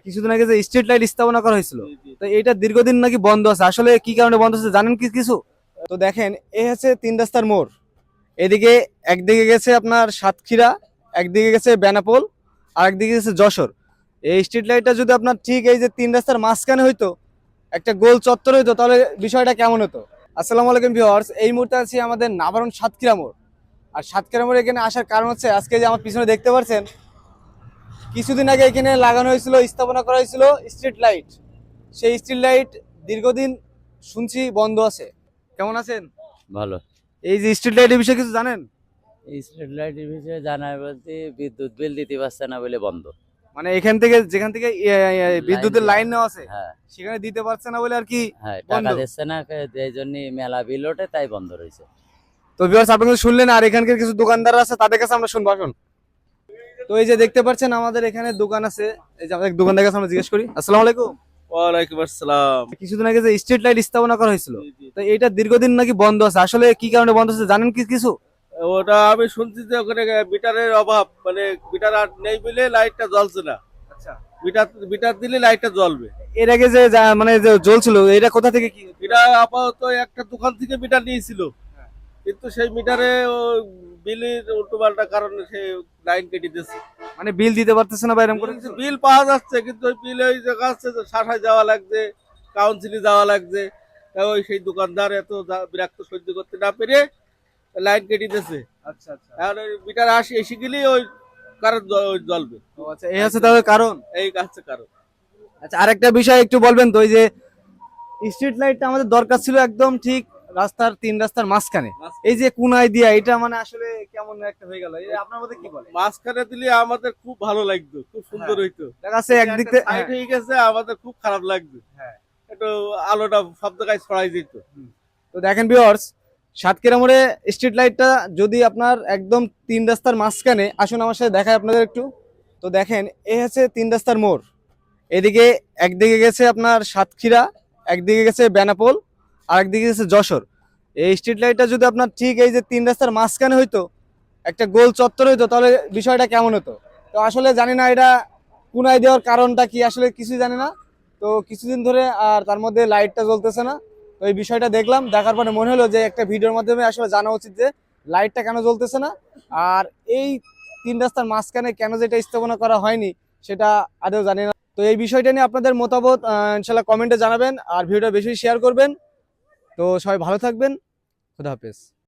কিছুদিন আগে যে স্ট্রিট লাইট স্থাপনা করা হয়েছিল, তো এটা দীর্ঘদিন নাকি বন্ধ আছে। আসলে কি কারণে বন্ধ আছে জানেন কি কিছু? তো দেখেন, এ হচ্ছে তিন রাস্তার মোড়। এদিকে একদিকে গেছে আপনার সাতক্ষীরা, একদিকে গেছে বেনাপোল, আর একদিকে গেছে যশোর। এই স্ট্রিট লাইটটা যদি আপনার ঠিক এই যে তিন রাস্তার মাঝখানে হইতো, একটা গোল চত্বর হইতো, তাহলে বিষয়টা কেমন হতো। আসসালামু আলাইকুম ভিউয়ার্স, এই মুহূর্তে আছি আমাদের নাভারন সাতক্ষীরা মোড়। আর সাতক্ষীরা মোড়ে এখানে আসার কারণ হচ্ছে, আজকে যে আমার পিছনে দেখতে পাচ্ছেন, কিছুদিন আগে এখানে লাগানো হয়েছিল, স্থাপনা করা হয়েছিল স্ট্রিট লাইট। সেই স্ট্রিট লাইট দীর্ঘদিন শুনছি বন্ধ আছে। কেমন আছেন? ভালো। এই যে স্ট্রিট লাইটের বিষয়ে কিছু জানেন? এই স্ট্রিট লাইটের বিষয়ে জানাই বলতে বিদ্যুৎ বিল দিতে পারছে না বলে বন্ধ। মানে এখান থেকে যেখান থেকে বিদ্যুতের লাইন নেওয়া আছে, হ্যাঁ সেখানে দিতে পারছে না বলে আর কি হ্যাঁ, বন্ধ। টাকা দিচ্ছে না, এই জন্য মেলা বিল ওঠে, তাই বন্ধ রয়েছে। তো ভিউয়ার্স, আপনি কিন্তু শুনলেন, আর এখানকার কিছু দোকানদার আছে, তাদের কাছে আমরা শুনবো, আসুন। তো এই যে দেখতে পাচ্ছেন আমাদের এখানে দোকান আছে, এই যে আমাদের দোকানদার কাছে আমরা জিজ্ঞেস করি। আসসালামু আলাইকুম। ওয়ালাইকুম আসসালাম। কিছুদিন আগে যে স্ট্রিট লাইট স্থাপনা করা হয়েছিল, তো এটা দীর্ঘদিন নাকি বন্ধ আছে। আসলে কি কারণে বন্ধ আছে জানেন কি কিছু? ওটা আমি শুনছি যে ওখানে মিটারের অভাব, মানে মিটার আর নেই বলে লাইটটা জ্বলছে না। আচ্ছা, মিটার মিটার দিলে লাইটটা জ্বলবে। এর আগে যে মানে যে জ্বলছিল, এটা কোথা থেকে কি? এটা আপাতত একটা দোকান থেকে মিটার নিয়েছিল, কিন্তু সেই মিটারে বিলের উল্টো পাল্টা কারণে সে লাইন কেটে দিচ্ছে। মানে বিল দিতে পারতেছে না বা এরকম করে কিছু? বিল পাওয়া যাচ্ছে, কিন্তু ওই বিল ওই জায়গা আছে যে শাখায় যাওয়া লাগছে, কাউন্সিলে যাওয়া লাগছে। তা ওই সেই দোকানদার এত বিরক্ত সহ্য করতে না পেরে লাইন কেটে দিচ্ছে। আচ্ছা আচ্ছা। এখন ওই মিটার এসে গেলেই ওই কারণ জ্বলবে। ও আচ্ছা, এই আছে তাহলে কারণ। এই কাজছে কারণ। আচ্ছা, আরেকটা বিষয় একটু বলবেন তো, ওই যে স্ট্রিট লাইটটা আমাদের দরকার ছিল একদম ঠিক রাস্তার তিন রাস্তার মাঝখানে, এই যে কোনায় দিয়া, এটা মানে আসলে কেমন একটা হয়ে গেল, এই আপনার মধ্যে কি বলে? মাঝখানে দিলে আমাদের খুব ভালো লাগতো, খুব সুন্দর হইতো। দেখা যাচ্ছে একদিক থেকে সাইড হয়ে গেছে, আমাদের খুব খারাপ লাগতো। হ্যাঁ। একটু আলোটা সব জায়গায় ছড়াই যেত। তো দেখেন ভিউয়ার্স, সাতক্ষীরা মোড়ে স্ট্রিট লাইটটা যদি আপনার একদম তিন রাস্তার মাঝখানে, আসুন আমার সাথে দেখায় আপনাদের একটু। তো দেখেন, এ হচ্ছে তিন রাস্তার মোড়। এদিকে একদিকে গেছে আপনার সাতক্ষীরা, একদিকে গেছে বেনাপোল, আর একদিকে গেছে যশোর। এই স্ট্রিট লাইটটা যদি আপনার ঠিক এই যে তিন রাস্তার মাঝখানে হইতো, একটা গোল চত্বর হইতো, তাহলে বিষয়টা কেমন হতো। তো আসলে জানি না এটা কোনায় দেওয়ার কারণটা কি, আসলে কিছুই জানি না। তো কিছুদিন ধরে আর তার মধ্যে লাইটটা জ্বলতেছে না। তো এই বিষয়টা দেখলাম, দেখার পরে মনে হলো যে একটা ভিডিওর মাধ্যমে আসলে জানা উচিত যে লাইটটা কেন জ্বলতেছে না, আর এই তিন রাস্তার মাঝখানে কেন যেটা স্থাপনা করা হয়নি সেটা আদৌ জানি না। তো এই বিষয়টা নিয়ে আপনাদের মতামত ইনশাল্লাহ কমেন্টে জানাবেন, আর ভিডিওটা বেশি শেয়ার করবেন। তো সবাই ভালো থাকবেন। খুদা হাফেজ।